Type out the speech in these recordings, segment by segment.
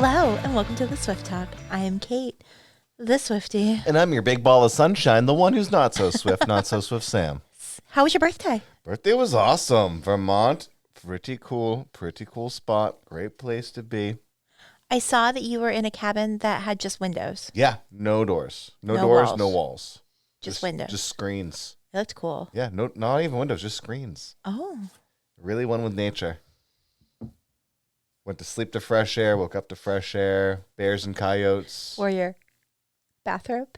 Hello, and welcome to the Swift Talk. I am Kate, the Swiftie. And I'm your big ball of sunshine, the one who's not so swift, not so swift Sam. How was your birthday? Birthday was awesome. Vermont, pretty cool spot. Great place to be. I saw that you were in a cabin that had just windows. Yeah, no doors. No No doors, walls. no walls. Just windows. Just screens. It looked cool. Yeah, no, not even windows, just screens. Oh. Really one with nature. Went to sleep to fresh air, woke up to fresh air, bears and coyotes. Wore your bathrobe?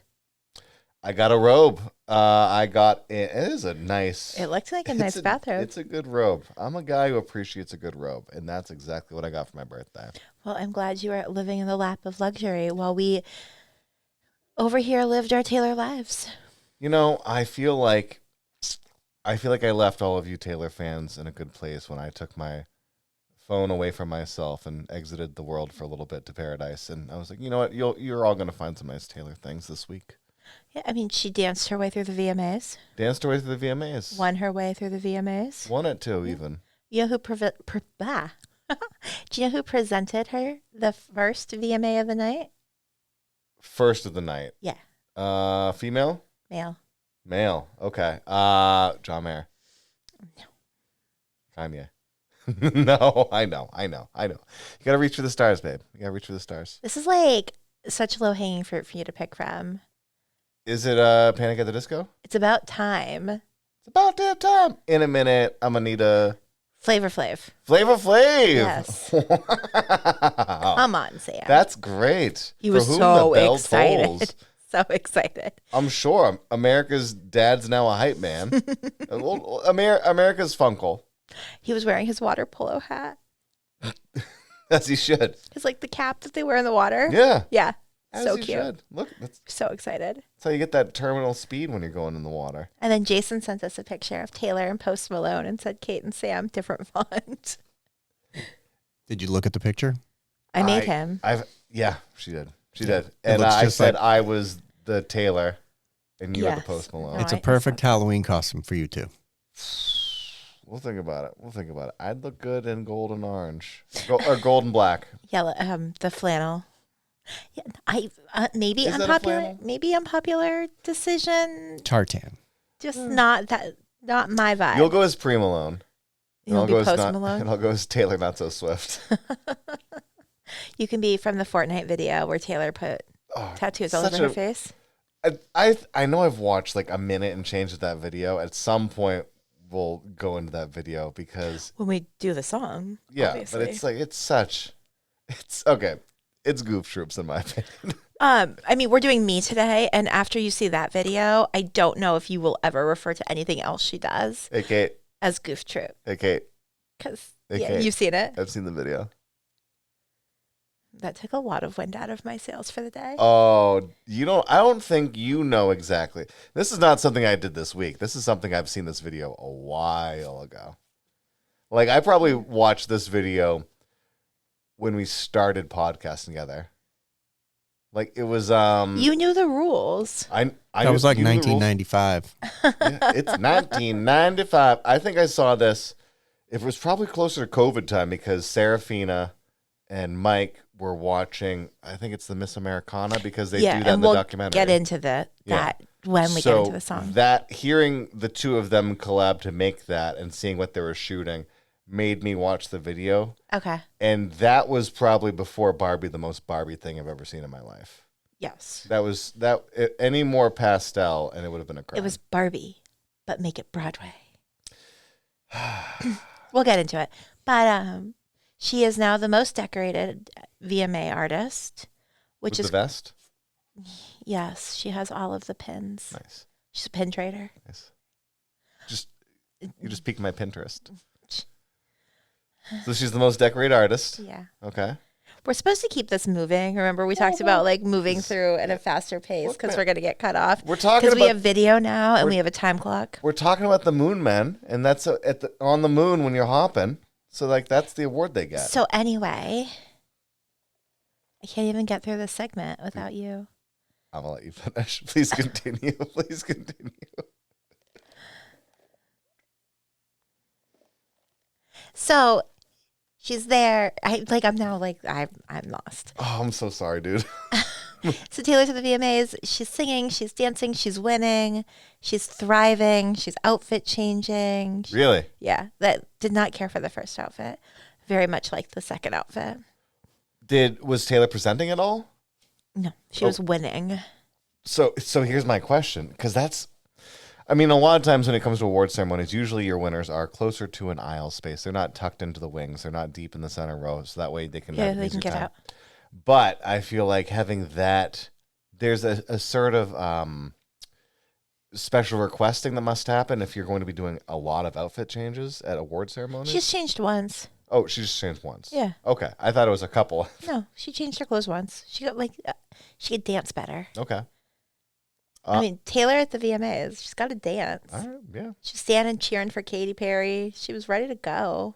I got a robe. It is a nice. It looked like a nice bathrobe. It's a good robe. I'm a guy who appreciates a good robe, and that's exactly what I got for my birthday. Well, I'm glad you were living in the lap of luxury while we over here lived our Taylor lives. You know, I feel like I left all of you Taylor fans in a good place when I took my phone away from myself and exited the world for a little bit to paradise. And I was like, you know what? You're all going to find some nice Taylor things this week. Yeah, I mean, she danced her way through the VMAs. Danced her way through the VMAs. Won her way through the VMAs. Won it too, even. You know who Do you know who presented her the first VMA of the night? First of the night. Yeah. Female? Male. Okay. John Mayer. No. Kanye. No, I know. You gotta reach for the stars, babe. You gotta reach for the stars. This is like such low-hanging fruit for you to pick from. Is it Panic at the Disco? It's about time. It's about that time. In a minute, I'm gonna need a Flavor Flav. Flavor Flav. Yes. Wow. Come on, Sam. That's great. He was For whom so the bell excited. tolls. So excited. I'm sure America's dad's now a hype man. America's Funkle. He was wearing his water polo hat. As he should. It's like the cap that they wear in the water. Yeah. Yeah. As So he cute. should. Look, that's So excited. how you get that terminal speed when you're going in the water. And then Jason sent us a picture of Taylor and Post Malone and said Kate and Sam, different font. Did you look at the picture? I made him. Yeah, she did. She did. It And looks I just said like- I was the Taylor and you were the Yes. Post Malone. No, It's a I perfect saw- Halloween costume for you two. We'll think about it. I'd look good in gold and orange. Or gold and black. Yellow, the flannel. Yeah, maybe Is that a unpopular. flannel? Maybe unpopular decision. Tartan. Just not my vibe. You'll go as Pre Malone. You'll be Post Malone. And I'll go as Taylor Not So Swift. You can be from the Fortnite video where Taylor put tattoos all over her face. I know I've watched like a minute and change of that video. At some point, we'll go into that video because When we do the song, yeah, obviously. but it's like it's okay. It's Goof Troops in my opinion. I mean, we're doing Me today, and after you see that video, I don't know if you will ever refer to anything else she does Hey Kate. as Goof Troop. Hey Kate. Because, Hey, yeah, Kate. you've seen it. I've seen the video. That took a lot of wind out of my sails for the day. Oh, I don't think you know exactly. This is not something I did this week. This is something I've seen this video a while ago. Like I probably watched this video when we started podcasting together. Like it was You knew the rules. I That was like knew the rules. 1995. Yeah, it's 1995. I think I saw this. It was probably closer to COVID time because Serafina and Mike were watching. I think it's the Miss Americana because they do that in the we'll documentary. get into that when we get into the song. That hearing the two of them collab to make that and seeing what they were shooting made me watch the video. Okay. And that was probably before Barbie, the most Barbie thing I've ever seen in my life. Yes. Any more pastel and it would have been a crime. It was Barbie, but make it Broadway. We'll get into it. But she is now the most decorated VMA artist, which With is the vest. yes, she has all of the pins. Nice. She's a pin trader. Nice. You just piqued my Pinterest. So she's the most decorated artist. Yeah. Okay. We're supposed to keep this moving. Remember, we talked about like moving through at a faster pace because we're going to get cut off. We're talking because we about- have video now and we have a time clock. We're talking about the Moon Men, and that's on the moon when you're hopping. So like that's the award they get. So anyway, I can't even get through this segment without you. I'm gonna let you finish. Please continue. Please continue. So She's there. I'm now like I'm lost. Oh, I'm so sorry, dude. So Taylor's at the VMAs. She's singing. She's dancing. She's winning. She's thriving. She's outfit changing. Really? Yeah, that did not care for the first outfit. Very much like the second outfit. Was Taylor presenting at all? No, she was winning. So here's my question, because I mean, a lot of times when it comes to award ceremonies, usually your winners are closer to an aisle space. They're not tucked into the wings. They're not deep in the center row, so that way they can have an They easier can get time. out. But I feel like having that, there's a sort of special requesting that must happen if you're going to be doing a lot of outfit changes at award ceremonies. She's changed once. Oh, she just changed once. Yeah. Okay, I thought it was a couple. No, she changed her clothes once. She got she could dance better. Okay. I mean, Taylor at the VMAs, she's got to dance. All right. Yeah. She's standing cheering for Katy Perry. She was ready to go.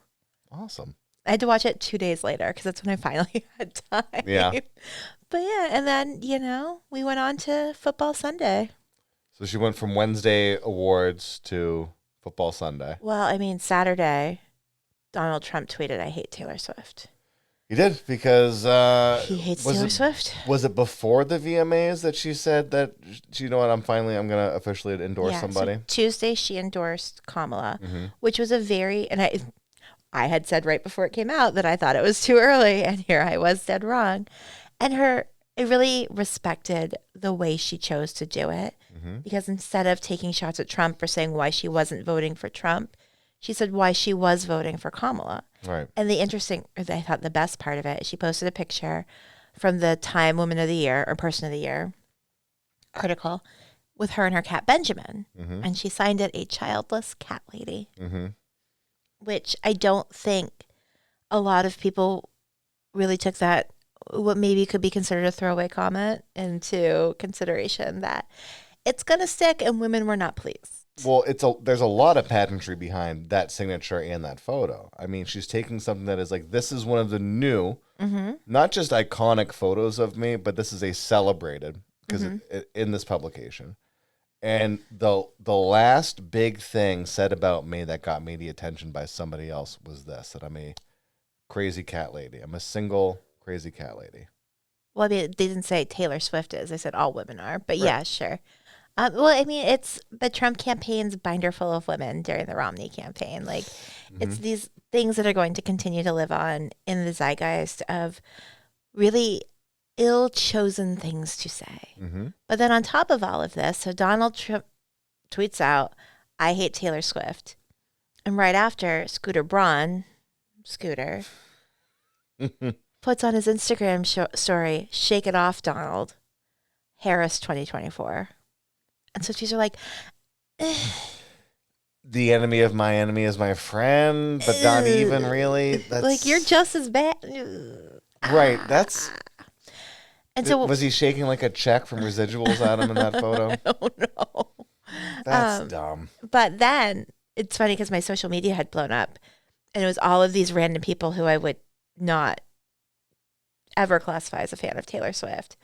Awesome. I had to watch it 2 days later because that's when I finally had time. Yeah. But yeah, and then, we went on to Football Sunday. So she went from Wednesday awards to Football Sunday. Well, I mean, Saturday, Donald Trump tweeted, "I hate Taylor Swift." He did, because He hates Taylor Swift. Was it before the VMAs that she said that, you know what, I'm going to officially endorse somebody? So Tuesday she endorsed Kamala, which was and I had said right before it came out that I thought it was too early, and here I was dead wrong. And I really respected the way she chose to do it, because instead of taking shots at Trump or saying why she wasn't voting for Trump, she said why she was voting for Kamala. Right. And I thought the best part of it, she posted a picture from the Time Woman of the Year or Person of the Year article with her and her cat Benjamin. And she signed it a childless cat lady, which I don't think a lot of people really took that, what maybe could be considered a throwaway comment, into consideration, that it's going to stick and women were not pleased. Well, there's a lot of pageantry behind that signature and that photo. I mean, she's taking something that is like, this is one of the new, not just iconic photos of me, but this is a celebrated, because in this publication. And the last big thing said about me that got me the attention by somebody else was this, that I'm a crazy cat lady. I'm a single crazy cat lady. Well, I mean, they didn't say Taylor Swift is. They said all women are. But Right. yeah, sure. Well, I mean, it's the Trump campaign's binder full of women during the Romney campaign. Like, it's these things that are going to continue to live on in the zeitgeist of really ill-chosen things to say. But then on top of all of this, so Donald Trump tweets out, "I hate Taylor Swift." And right after, Braun, puts on his Instagram story, "Shake it off, Donald. Harris 2024. And Swifties are like, The enemy of my enemy is my friend, but not even really. That's like, you're just as bad. right. That's And so, was he shaking like a check from residuals at him in that photo? oh no. That's dumb. But then it's funny because my social media had blown up, and it was all of these random people who I would not ever classify as a fan of Taylor Swift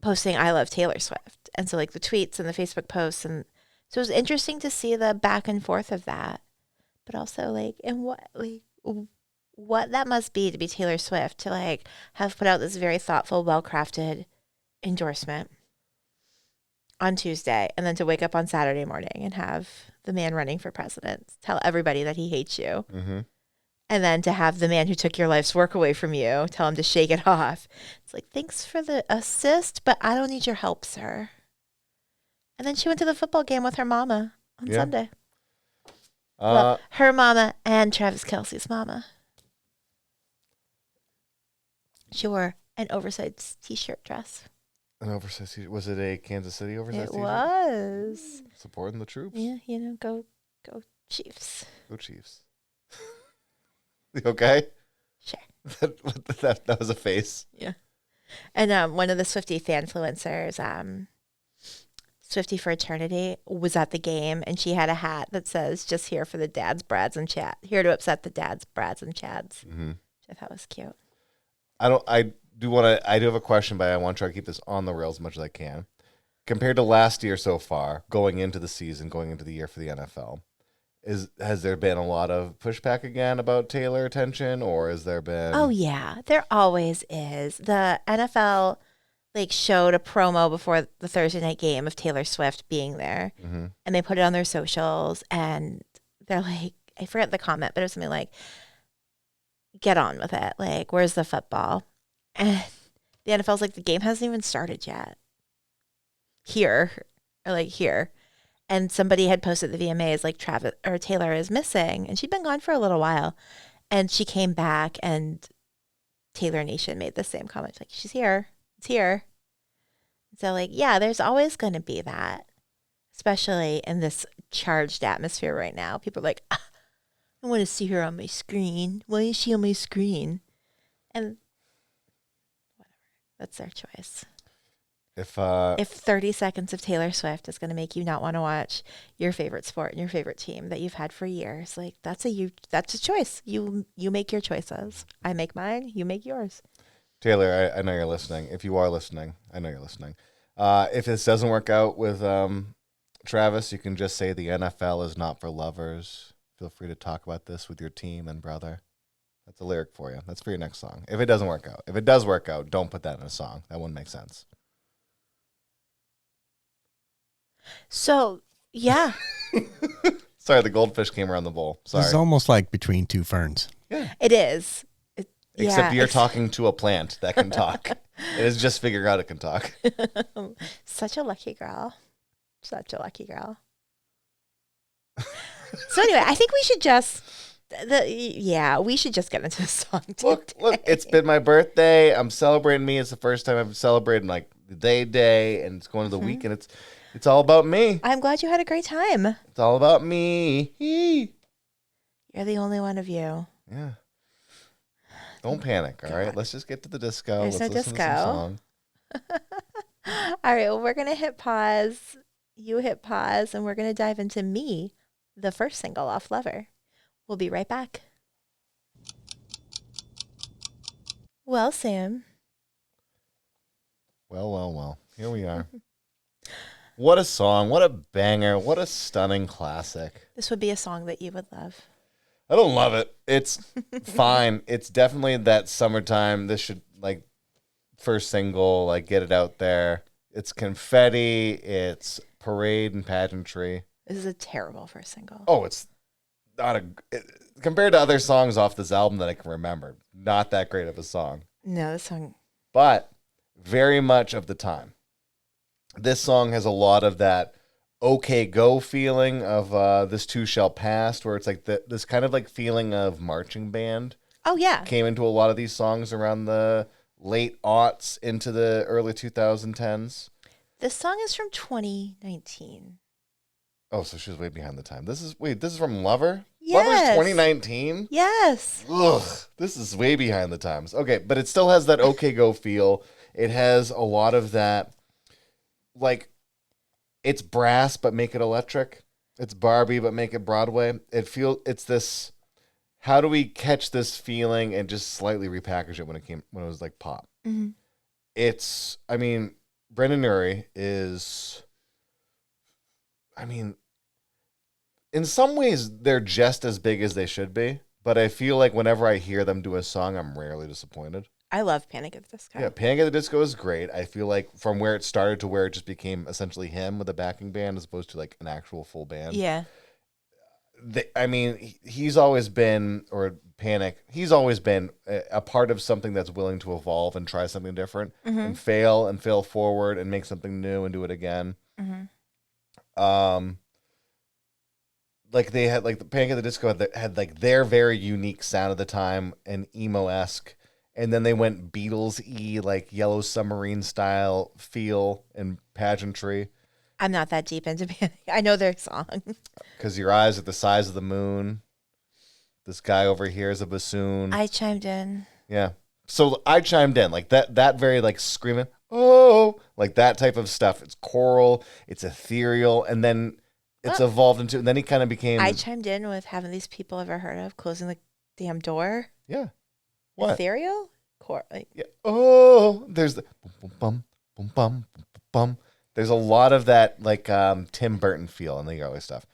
posting "I love Taylor Swift." And so, like, the tweets and the Facebook posts, and so it was interesting to see the back and forth of that, but also like, and what that must be to be Taylor Swift, to like have put out this very thoughtful, well-crafted endorsement on Tuesday, and then to wake up on Saturday morning and have the man running for president tell everybody that he hates you. And then to have the man who took your life's work away from you tell him to shake it off. It's like, thanks for the assist, but I don't need your help, sir. And then she went to the football game with her mama on Sunday. Well, her mama and Travis Kelce's mama. She wore an oversized t-shirt dress. An oversized t-shirt. Was it a Kansas City oversized It t-shirt? was. Supporting the troops. Yeah, go Chiefs. Go Chiefs. You okay? Sure. That was a face. Yeah. And one of the Swiftie fanfluencers, Swiftie for Eternity, was at the game, and she had a hat that says, "Just here for the dads, brads, and chad. Here to upset the dads, brads, and chads." Which I thought was cute. I do have a question, but I want to try to keep this on the rails as much as I can. Compared to last year so far, going into the season, going into the year for the NFL, Has there been a lot of pushback again about Taylor attention, or has there been? Oh yeah, there always is. The NFL like showed a promo before the Thursday night game of Taylor Swift being there, Mhm. and they put it on their socials, and they're like, I forget the comment, but it was something like, "Get on with it. Like, where's the football?" And the NFL's like, the game hasn't even started yet. Here, or like here. And somebody had posted the VMAs like Travis or Taylor is missing, and she'd been gone for a little while, and she came back, and Taylor Nation made the same comment like, she's here, it's here. So like, yeah, there's always going to be that, especially in this charged atmosphere right now. People are like, I want to see her on my screen. Why is she on my screen? And whatever, that's their choice. If 30 seconds of Taylor Swift is going to make you not want to watch your favorite sport and your favorite team that you've had for years, like that's a choice. You make your choices. I make mine. You make yours. Taylor, I know you're listening. If you are listening, I know you're listening. If this doesn't work out with Travis, you can just say the NFL is not for lovers. Feel free to talk about this with your team and brother. That's a lyric for you. That's for your next song. If it doesn't work out. If it does work out, don't put that in a song. That wouldn't make sense. So, yeah. Sorry, the goldfish came around the bowl. Sorry. This is almost like Between Two Ferns. Yeah. It is. Except you're talking to a plant that can talk. It is just figuring out it can talk. Such a lucky girl. Such a lucky girl. So anyway, I think we should just we should just get into the song today. Look, it's been my birthday. I'm celebrating me. It's the first time I've celebrated like the day, and it's going to the weekend. It's all about me. I'm glad you had a great time. It's all about me. You're the only one of you. Yeah. Don't panic, all right? Let's just get to the disco. There's no listen disco. to some song. All right, well, we're going to hit pause. You hit pause, and we're going to dive into Me, the first single off Lover. We'll be right back. Well, Sam. Well. Here we are. What a song. What a banger. What a stunning classic. This would be a song that you would love. I don't love it. It's fine. It's definitely that summertime. This should, like, first single, like, get it out there. It's confetti. It's parade and pageantry. This is a terrible first single. Oh, it's not compared to other songs off this album that I can remember, not that great of a song. No, this song. But very much of the time. This song has a lot of that okay go feeling of This Too Shall Pass, where it's like this kind of like feeling of marching band. Oh, yeah. Came into a lot of these songs around the late aughts into the early 2010s. This song is from 2019. Oh, so she's way behind the time. This is from Lover? Yes. Lover's 2019? Yes. Ugh, this is way behind the times. Okay, but it still has that okay go feel. It has a lot of that, like, it's brass but make it electric. It's Barbie but make it Broadway. It's this, how do we catch this feeling and just slightly repackage it when it was like pop? Mm-hmm. It's, I mean, Brendan Urie is, I mean, in some ways they're just as big as they should be, but I feel like whenever I hear them do a song, I'm rarely disappointed. I love Panic at the Disco. Yeah, Panic at the Disco is great. I feel like from where it started to where it just became essentially him with a backing band as opposed to like an actual full band. Yeah. He's always been, or Panic, he's always been a part of something that's willing to evolve and try something different and fail forward and make something new and do it again. Mm-hmm. Like they had, like the Panic at the Disco had like their very unique sound at the time and emo-esque. And then they went Beatles-y, like Yellow Submarine style feel and pageantry. I'm not that deep into Panic. I know their song. Because your eyes are the size of the moon. This guy over here is a bassoon. I chimed in. Yeah. So I chimed in. Like that very like screaming, oh, like that type of stuff. It's choral, it's ethereal, and then it's evolved into, and then he kind of became. I chimed in with, haven't these people ever heard of closing the damn door? Yeah. What? Ethereal? Yeah. Oh, there's the boom, bum, boom, bum, bum. There's a lot of that like Tim Burton feel in the early stuff.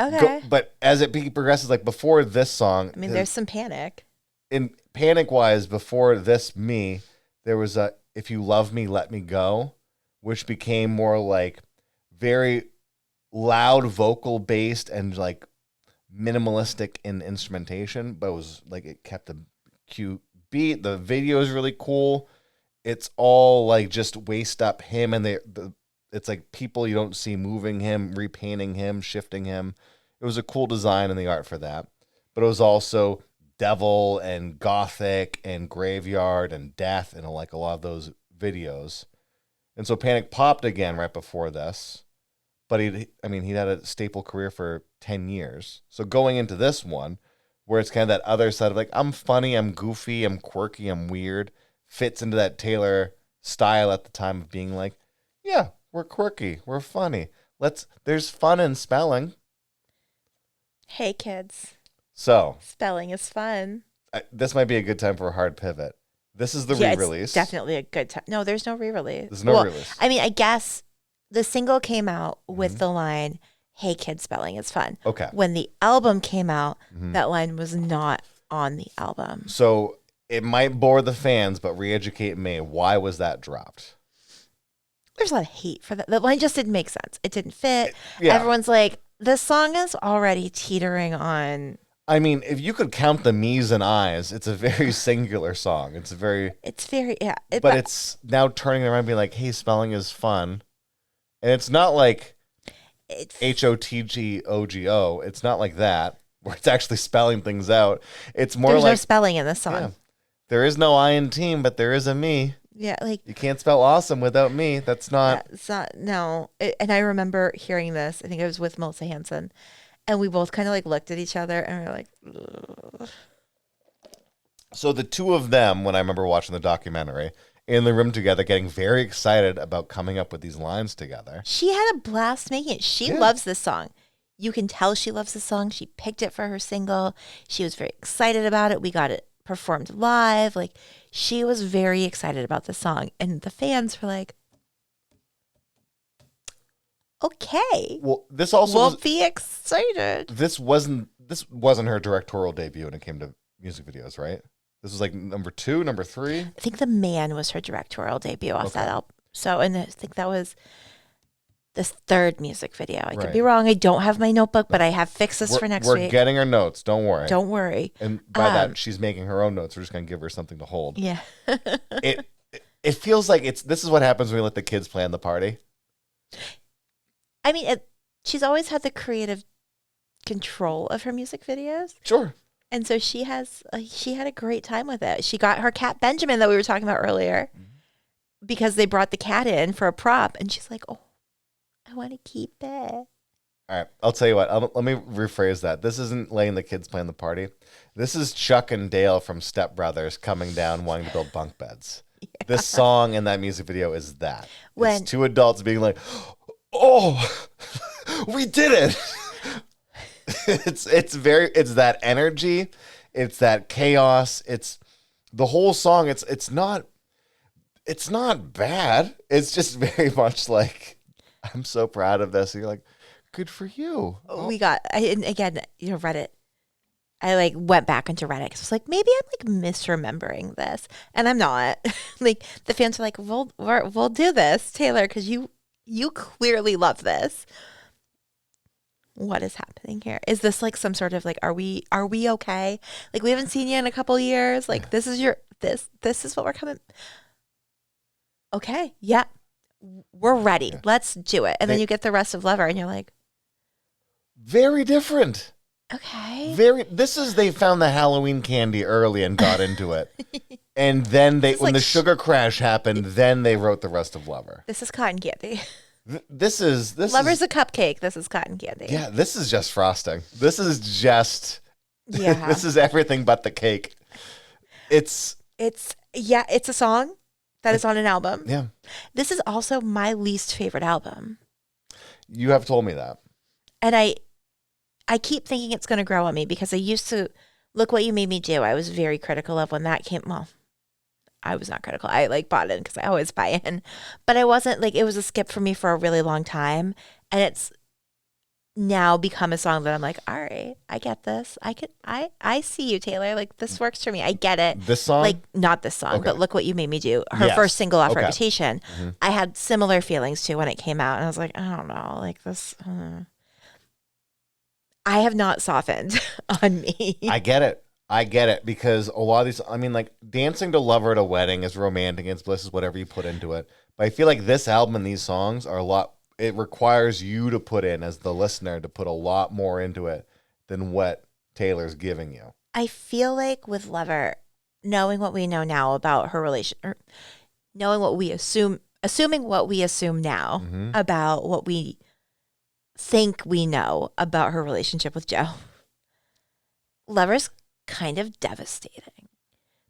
Okay. But as it progresses, like before this song, I mean, there's some panic. in panic wise, before this me, there was a "If You Love Me, Let Me Go," which became more like very loud vocal based and like minimalistic in instrumentation, but it was like it kept a cute beat. The video is really cool. It's all like just waist up him, and it's like people you don't see moving him, repainting him, shifting him. It was a cool design in the art for that, but it was also devil and gothic and graveyard and death and like a lot of those videos. And so Panic popped again right before this, but he had a staple career for 10 years. So going into this one, where it's kind of that other side of like, I'm funny, I'm goofy, I'm quirky, I'm weird, fits into that Taylor style at the time of being like, yeah, we're quirky, we're funny. There's fun in spelling. Hey, kids. So Spelling is fun. this might be a good time for a hard pivot. This is the Yeah, re-release. it's definitely a good time. No, there's no re-release. There's no release. I mean, I guess the single came out with the line, "Hey, kids, spelling is fun." Okay. When the album came out, that line was not on the album. So it might bore the fans, but re-educate me. Why was that dropped? There's a lot of hate for that. The line just didn't make sense. It didn't fit. Yeah. Everyone's like, this song is already teetering on. I mean, if you could count the me's and I's, it's a very singular song. It's very, Yeah. but it's now turning around and being like, hey, spelling is fun. And it's not like HOTGOGO. It's not like that, where it's actually spelling things out. It's more There's like no spelling in this song. yeah, there is no I in team, but there is a me. Yeah, like You can't spell awesome without me. That's not. it's not. No, and I remember hearing this. I think it was with Melissa Hanson, and we both kind of like looked at each other and we were like, ugh. So the two of them, when I remember watching the documentary, in the room together, getting very excited about coming up with these lines together. She had a blast making it. She loves this song. You can tell she loves this song. She picked it for her single. She was very excited about it. We got it performed live. Like, she was very excited about the song. And the fans were like, okay, Well, this also we'll be excited. this wasn't her directorial debut when it came to music videos, right? This was like number 2, number 3. I think The Man was her directorial debut off that album. So, and I think that was the third music video. I could be wrong. I don't have my notebook, but I have fixes for next we're week. getting her notes. Don't worry. Don't worry. And by that, she's making her own notes. We're just going to give her something to hold. Yeah. It feels like this is what happens when we let the kids plan the party. I mean, she's always had the creative control of her music videos. Sure. And so she had a great time with it. She got her cat Benjamin that we were talking about earlier because they brought the cat in for a prop. And she's like, oh, I want to keep it. All right. I'll tell you what. Let me rephrase that. This isn't letting the kids plan the party. This is Chuck and Dale from Step Brothers coming down wanting to build bunk beds. Yeah. This song and that music video is that. It's two adults being like, oh, we did it. It's that energy, it's that chaos, it's the whole song. It's not bad. It's just very much like, I'm so proud of this. And you're like, good for you. And again, Reddit. I like went back into Reddit because I was like, maybe I'm like misremembering this, and I'm not. Like the fans are like, we'll do this, Taylor, because you clearly love this. What is happening here? Is this like some sort of like, are we okay? Like, we haven't seen you in a couple years. Like, this is what we're coming. Okay. Yeah. We're ready. Yeah. Let's do it. And then you get the rest of Lover and you're like, very different. Okay. They found the Halloween candy early and got into it. And then when the sugar crash happened, then they wrote the rest of Lover. This is cotton candy. This Lover's a cupcake. This is cotton candy. Yeah, this is just frosting. This is just this is everything but the cake. It's a song that is on an album. Yeah. This is also my least favorite album. You have told me that. And I keep thinking it's going to grow on me because I used to Look What You Made Me Do. I was very critical of when that came. Well, I was not critical. I like bought in because I always buy in, but I wasn't like, it was a skip for me for a really long time. And now become a song that I'm like, all right, I get this. I see you, Taylor. Like, this works for me. I get it. This song? Like, not this song, Okay. but Look What You Made Me Do. Her Yes. first single off Okay. Reputation. I had similar feelings too when it came out. And I was like, I don't know. Like, this. I have not softened on me. I get it because a lot of these, I mean, like Dancing to Lover at a Wedding is romantic, it's bliss, is whatever you put into it. But I feel like this album and these songs are a lot, it requires you to put in, as the listener, to put a lot more into it than what Taylor's giving you. I feel like with Lover, knowing what we know now about her relation, or knowing what we assuming what we assume now about what we think we know about her relationship with Joe, Lover's kind of devastating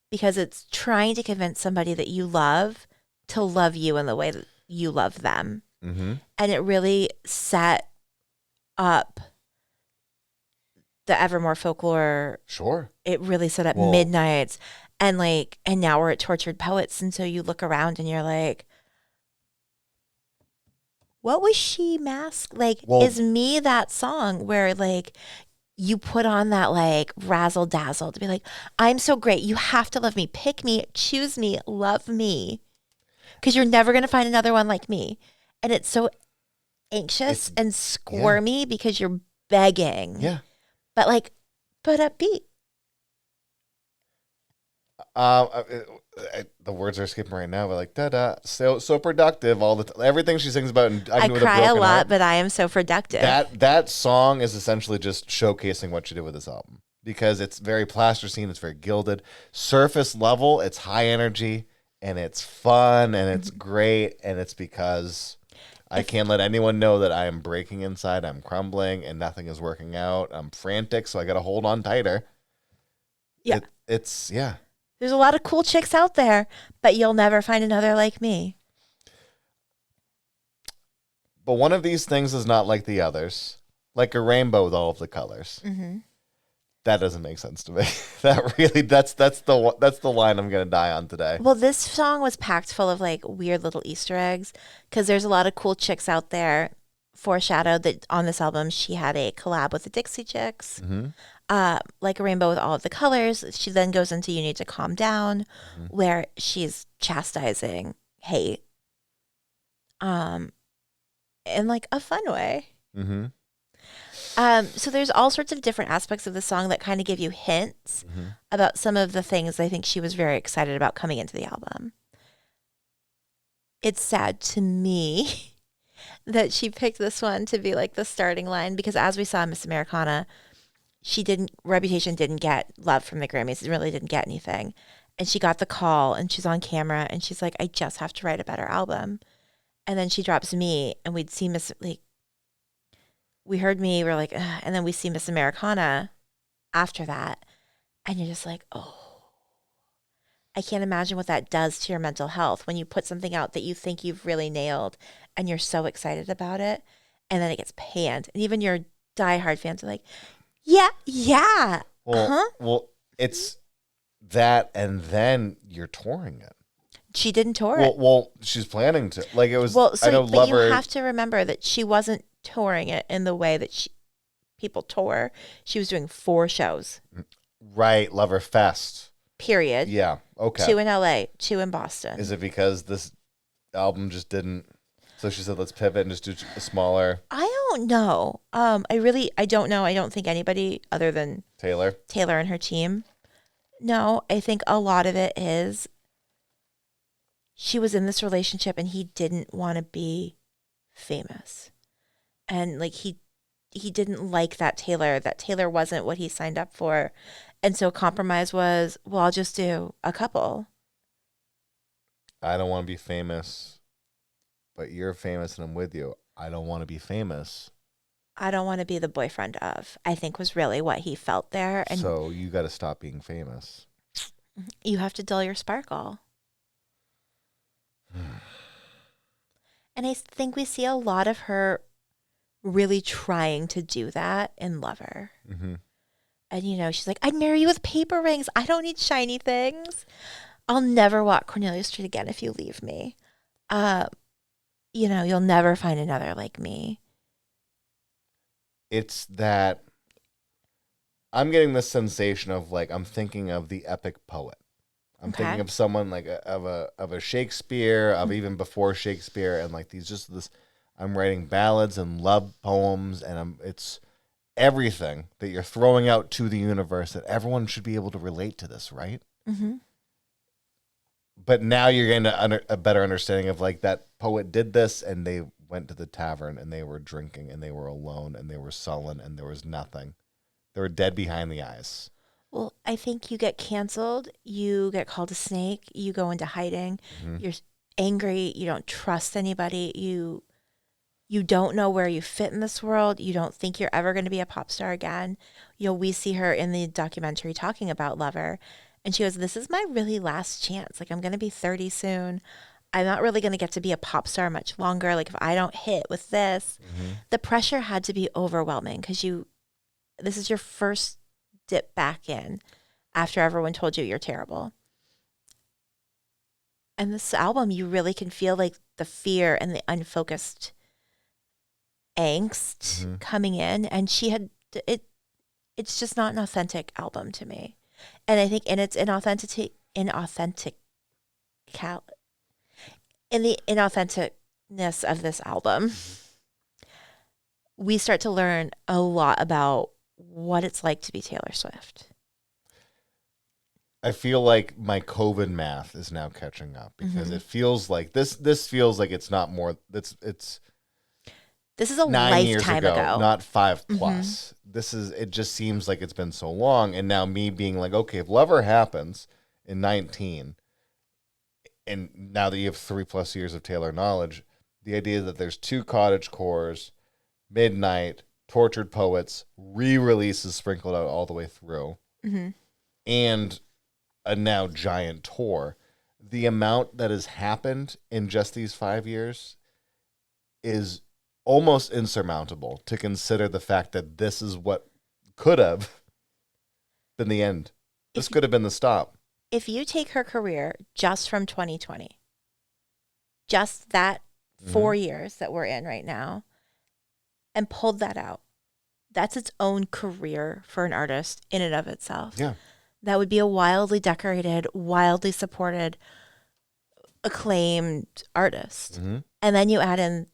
because it's trying to convince somebody that you love to love you in the way that you love them. And it really set up the Evermore folklore. Sure. It really set up Midnights and now we're at Tortured Poets. And so you look around and you're like, what was she masked? Like, is Me that song where like you put on that like razzle dazzle to be like, I'm so great. You have to love me. Pick me, choose me, love me. Because you're never going to find another one like me. And it's so anxious and squirmy because you're begging. Yeah. But upbeat. The words are escaping right now, but like da so productive. Everything she sings about. And I cry a lot, but I am so productive. That song is essentially just showcasing what she did with this album because it's very plasticine, it's very gilded, surface level. It's high energy and it's fun and it's great, and it's because I can't let anyone know that I am breaking inside. I'm crumbling and nothing is working out. I'm frantic, so I got to hold on tighter. Yeah, it's. There's a lot of cool chicks out there, but you'll never find another like me. But one of these things is not like the others, like a rainbow with all of the colors. That doesn't make sense to me. That's the line I'm gonna die on today. Well, this song was packed full of like weird little Easter eggs because there's a lot of cool chicks out there. Foreshadowed that on this album she had a collab with the Dixie Chicks. Like a rainbow with all of the colors. She then goes into You Need to Calm Down, where she's chastising hate, in like a fun way. So there's all sorts of different aspects of the song that kind of give you hints about some of the things I think she was very excited about coming into the album. It's sad to me that she picked this one to be like the starting line because as we saw in Miss Americana, Reputation didn't get love from the Grammys. It really didn't get anything. And she got the call and she's on camera and she's like, I just have to write a better album. And then she drops Me and we heard Me, we're like, ugh. And then we see Miss Americana after that. And you're just like, oh, I can't imagine what that does to your mental health when you put something out that you think you've really nailed and you're so excited about it. And then it gets panned. And even your diehard fans are like, yeah. Well, it's that, and then you're touring it. She didn't tour it. Well, she's planning to. Like it was. Well, so I know but Lover. you have to remember that she wasn't touring it in the way that people tour. She was doing 4 shows. Right, Lover Fest. Period. Yeah. Okay. 2 in LA, 2 in Boston. Is it because this album just didn't? So she said, let's pivot and just do a smaller. I don't know. I don't know. I don't think anybody other than Taylor and her team. No, I think a lot of it is she was in this relationship and he didn't want to be famous. And like he didn't like that Taylor wasn't what he signed up for. And so compromise was, well, I'll just do a couple. I don't want to be famous, but you're famous and I'm with you. I don't want to be famous. I don't want to be the boyfriend of, I think was really what he felt there. And so you got to stop being famous. You have to dull your sparkle. And I think we see a lot of her really trying to do that in Lover. And, she's like, I'd marry you with paper rings. I don't need shiny things. I'll never walk Cornelia Street again if you leave me. You'll never find another like me. it's that I'm getting this sensation of like I'm thinking of the epic poet. I'm Okay. thinking of someone like of a Shakespeare, of even before Shakespeare, and like these just this. I'm writing ballads and love poems, and it's everything that you're throwing out to the universe that everyone should be able to relate to this, right? Mm-hmm. But now you're getting a better understanding of like that poet did this, and they went to the tavern and they were drinking and they were alone and they were sullen and there was nothing. They were dead behind the eyes. Well, I think you get canceled, you get called a snake, you go into hiding, Mm-hmm. you're angry, you don't trust anybody, you don't know where you fit in this world, you don't think you're ever going to be a pop star again. We see her in the documentary talking about Lover, and she goes, "This is my really last chance. Like, I'm going to be 30 soon. I'm not really going to get to be a pop star much longer. Like, if I don't hit with this." Mm-hmm. The pressure had to be overwhelming because this is your first dip back in after everyone told you you're terrible. And this album, you really can feel like the fear and the unfocused angst coming in. And she had it. It's just not an authentic album to me. And I think in the inauthenticness of this album, we start to learn a lot about what it's like to be Taylor Swift. I feel like my COVID math is now catching up because it feels like this feels like it's not more. This is a 9 years lifetime ago, not 5 Mm-hmm. plus. It just seems like it's been so long. And now me being like, okay, if Lover happens in 19, and now that you have 3+ years of Taylor knowledge, the idea that there's 2 cottage cores, Midnight, Tortured Poets, re-releases sprinkled out all the way through, Mm-hmm. and a now giant tour, the amount that has happened in just these 5 years is almost insurmountable to consider the fact that this is what could have been the end. This could have been the stop. If you take her career just from 2020, just that 4 years that we're in right now, and pulled that out, that's its own career for an artist in and of itself. Yeah. That would be a wildly decorated, wildly supported, acclaimed artist. Mm-hmm. And then you add in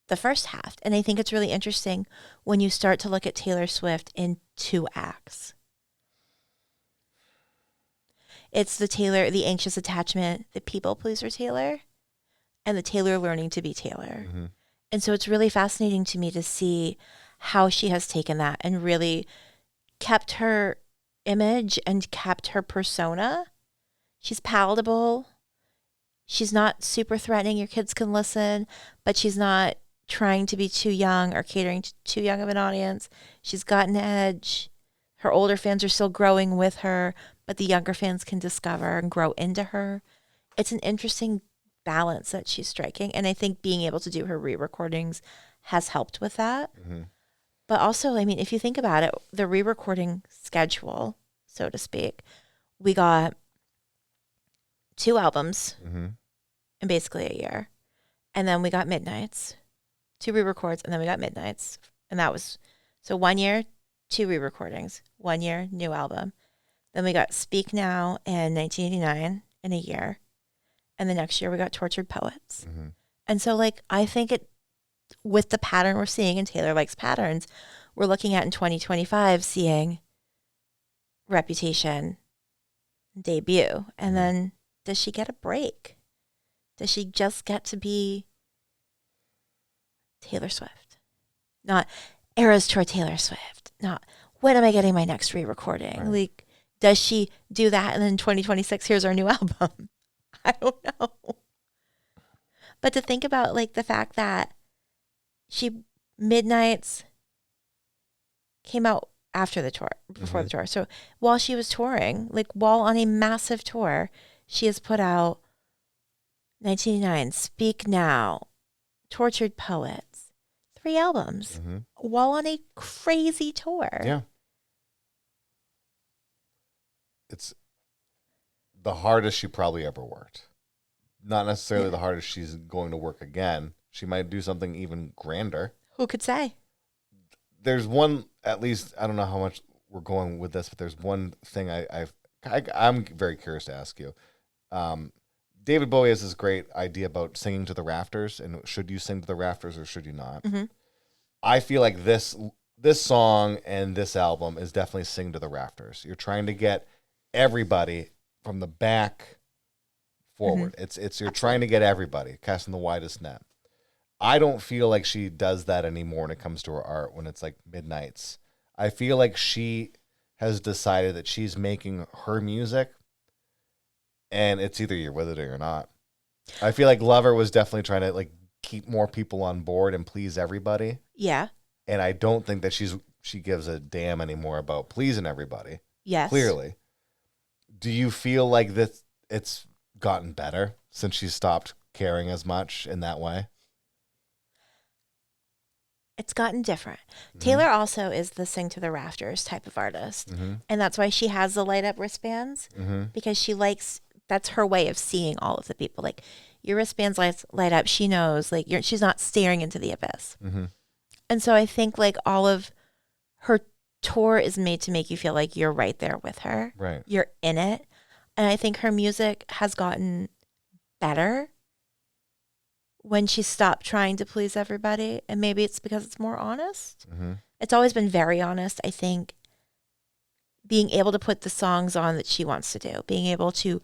the first half. And I think it's really interesting when you start to look at Taylor Swift in 2 acts. It's the anxious attachment, the people pleaser Taylor, and the Taylor learning to be Taylor. Mm-hmm. And so it's really fascinating to me to see how she has taken that and really kept her image and kept her persona. She's palatable. She's not super threatening. Your kids can listen, but she's not trying to be too young or catering to too young of an audience. She's got an edge. Her older fans are still growing with her, but the younger fans can discover and grow into her. It's an interesting balance that she's striking. And I think being able to do her re-recordings has helped with that. Mm-hmm. But also, I mean, if you think about it, the re-recording schedule, so to speak, we got 2 albums in basically a year. And then we got Midnights, 2 re-records, and then we got Midnights. And that was, so 1 year, 2 re-recordings, 1 year, new album. Then we got Speak Now in 1989 in a year. And the next year we got Tortured Poets. Mm-hmm. And so, like, I think with the pattern we're seeing, and Taylor likes patterns, we're looking at in 2025 seeing Reputation debut. And then does she get a break? Does she just get to be Taylor Swift? Not Eras Tour Taylor Swift. Not when am I getting my next re-recording? Right. Like, does she do that and then 2026, here's our new album? I don't know. But to think about, like, the fact that Midnights came out after the tour, before the tour. So while she was touring, like, while on a massive tour, she has put out 1989, Speak Now, Tortured Poets, 3 albums while on a crazy tour. Yeah. It's the hardest she probably ever worked. Not necessarily the hardest she's going to work again. She might do something even grander. Who could say? there's one, at least, I don't know how much we're going with this, but there's one thing I'm very curious to ask you. David Bowie has this great idea about singing to the rafters, and should you sing to the rafters or should you not? Mm-hmm. I feel like this song and this album is definitely sing to the rafters. You're trying to get everybody from the back forward. Mm-hmm. It's you're trying to get everybody, casting the widest net. I don't feel like she does that anymore when it comes to her art when it's like midnights. I feel like she has decided that she's making her music and it's either you're with it or you're not. I feel like Lover was definitely trying to like keep more people on board and please everybody. Yeah. And I don't think that she gives a damn anymore about pleasing everybody. Yes. Clearly. Do you feel like that it's gotten better since she stopped caring as much in that way? It's gotten different. Mm-hmm. Taylor also is the sing to the rafters type of artist. Mm-hmm. And that's why she has the light up wristbands Mm-hmm. because she likes, that's her way of seeing all of the people. Like your wristbands light up. She knows like she's not staring into the abyss. Mm-hmm. And so I think like all of her tour is made to make you feel like you're right there with her. Right. You're in it. And I think her music has gotten better when she stopped trying to please everybody. And maybe it's because it's more honest. Mm-hmm. It's always been very honest. I think being able to put the songs on that she wants to do, being able to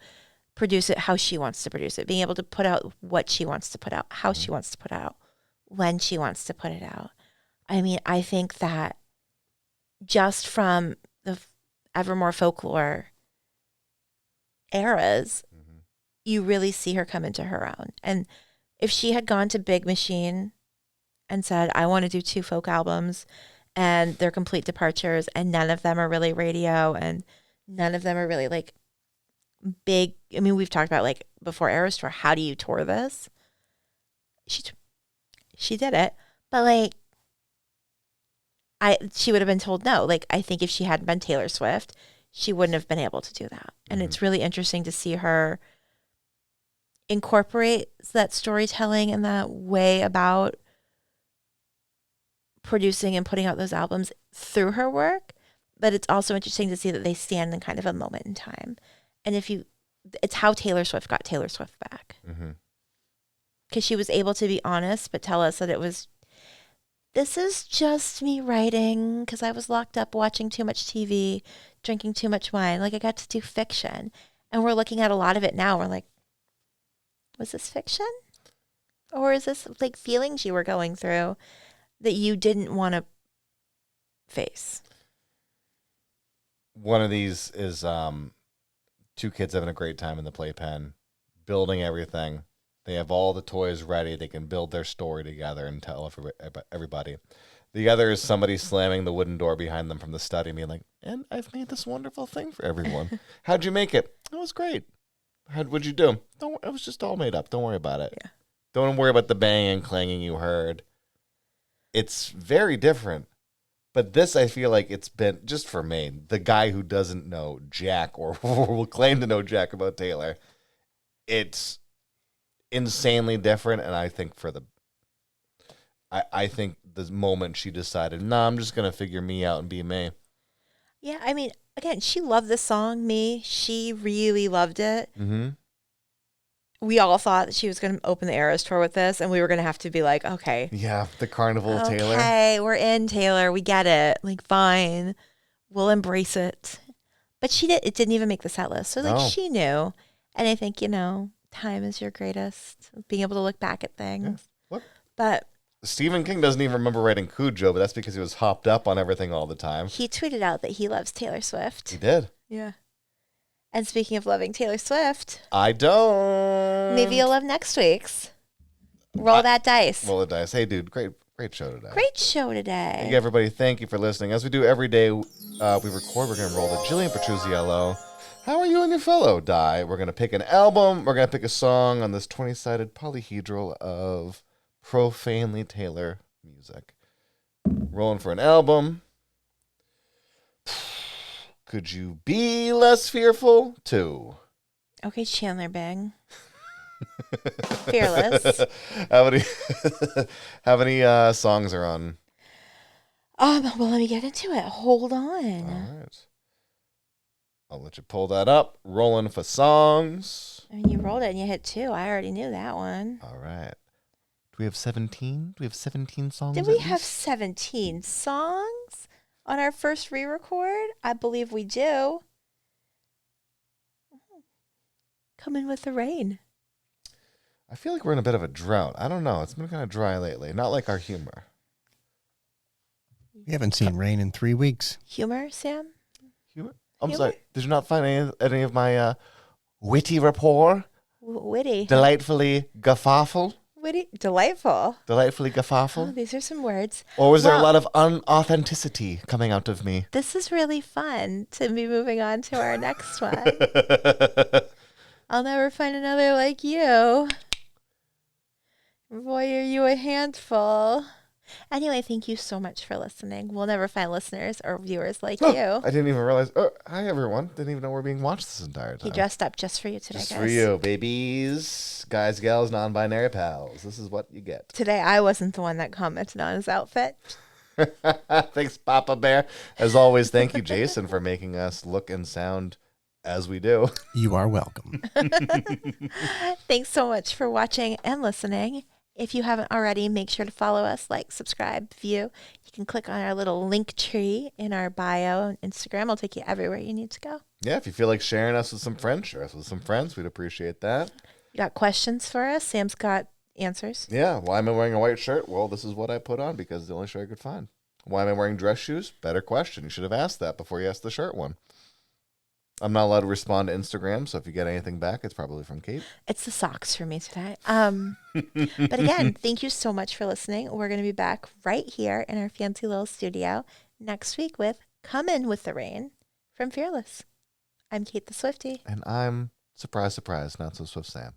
produce it how she wants to produce it, being able to put out what she wants to put out, how she wants to put it out, when she wants to put it out. I mean, I think that just from the Evermore Folklore eras, Mm-hmm. you really see her come into her own. And if she had gone to Big Machine and said, I want to do 2 folk albums and they're complete departures and none of them are really radio and none of them are really like big. I mean, we've talked about like before Eras Tour, how do you tour this? She did it, but like she would have been told no. Like I think if she hadn't been Taylor Swift, she wouldn't have been able to do that. And Mm-hmm. it's really interesting to see her incorporate that storytelling and that way about producing and putting out those albums through her work. But it's also interesting to see that they stand in kind of a moment in time. And it's how Taylor Swift got Taylor Swift back. Mm-hmm. Because she was able to be honest, but tell us that this is just me writing because I was locked up watching too much TV, drinking too much wine. Like I got to do fiction. And we're looking at a lot of it now. We're like, was this fiction? Or is this like feelings you were going through that you didn't want to face? One of these is 2 kids having a great time in the playpen, building everything. They have all the toys ready. They can build their story together and tell everybody. The other is somebody slamming the wooden door behind them from the study and being like, and I've made this wonderful thing for everyone. How'd you make it? It was great. What'd you do? It was just all made up. Don't worry about it. Yeah. Don't worry about the banging and clanging you heard. It's very different. But this, I feel like it's been, just for me, the guy who doesn't know jack or will claim to know jack about Taylor, it's insanely different. And I think I think the moment she decided, nah, I'm just going to figure me out and be me. Yeah, I mean, again, she loved the song, Me. She really loved it. Mm-hmm. We all thought that she was going to open the Eras Tour with this, and we were going to have to be like, okay. Yeah, the Carnival of Taylor. Okay, we're in, Taylor. We get it. Like, fine. We'll embrace it. But it didn't even make the set list. So, like, No. she knew. And I think, time is your greatest. Being able to look back at things. Yeah. What? But Stephen King doesn't even remember writing Cujo, but that's because he was hopped up on everything all the time. he tweeted out that he loves Taylor Swift. He did. Yeah. And speaking of loving Taylor Swift, I don't. maybe you'll love next week's. Roll that dice. Roll the dice. Hey, dude, great show today. Great show today. Hey, everybody, thank you for listening. As we do every day we record, we're going to roll the Jillian Petruzziello. How are you and your fellow die? We're going to pick an album. We're going to pick a song on this 20-sided polyhedral of profanely Taylor music. Rolling for an album. Could you be less fearful? 2. Okay, Chandler Bing. Fearless. How many songs are on? Well, let me get into it. Hold on. All right. I'll let you pull that up. Rolling for songs. I mean, you rolled it and you hit 2. I already knew that one. All right. Do we have 17? Do we have 17 songs? Did we have 17 songs on our first re-record? I believe we do. Coming with the rain. I feel like we're in a bit of a drought. I don't know. It's been kind of dry lately. Not like our humor. We haven't seen rain in 3 weeks. Humor, Sam? Humor? I'm Humor? sorry. Did you not find any of my witty rapport? Witty. Delightfully gaffawful? Witty. Delightful. Delightfully Oh, gaffawful? these are some words. Or was there a Well- lot of unauthenticity coming out of me? This is really fun to be moving on to our next one. I'll never find another like you. Boy, are you a handful. Anyway, thank you so much for listening. We'll never find listeners or viewers like you. I didn't even realize. Oh, hi, everyone. Didn't even know we're being watched this entire time. He dressed up just for you today, Just guys. for you, babies, guys, gals, non-binary pals. This is what you get. Today, I wasn't the one that commented on his outfit. Thanks, Papa Bear. As always, thank you, Jason, for making us look and sound as we do. You are welcome. Thanks so much for watching and listening. If you haven't already, make sure to follow us, like, subscribe, view. You can click on our little link tree in our bio on Instagram. It'll take you everywhere you need to go. Yeah, if you feel like sharing us with some friends, share us with some friends. We'd appreciate that. You got questions for us? Sam's got answers. Yeah, why am I wearing a white shirt? Well, this is what I put on because it's the only shirt I could find. Why am I wearing dress shoes? Better question. You should have asked that before you asked the shirt one. I'm not allowed to respond to Instagram, so if you get anything back, it's probably from Kate. It's the socks for me today. But again, thank you so much for listening. We're going to be back right here in our fancy little studio next week with Comin' with the Rain from Fearless. I'm Kate the Swiftie. And I'm, surprise, surprise, not so swift Sam.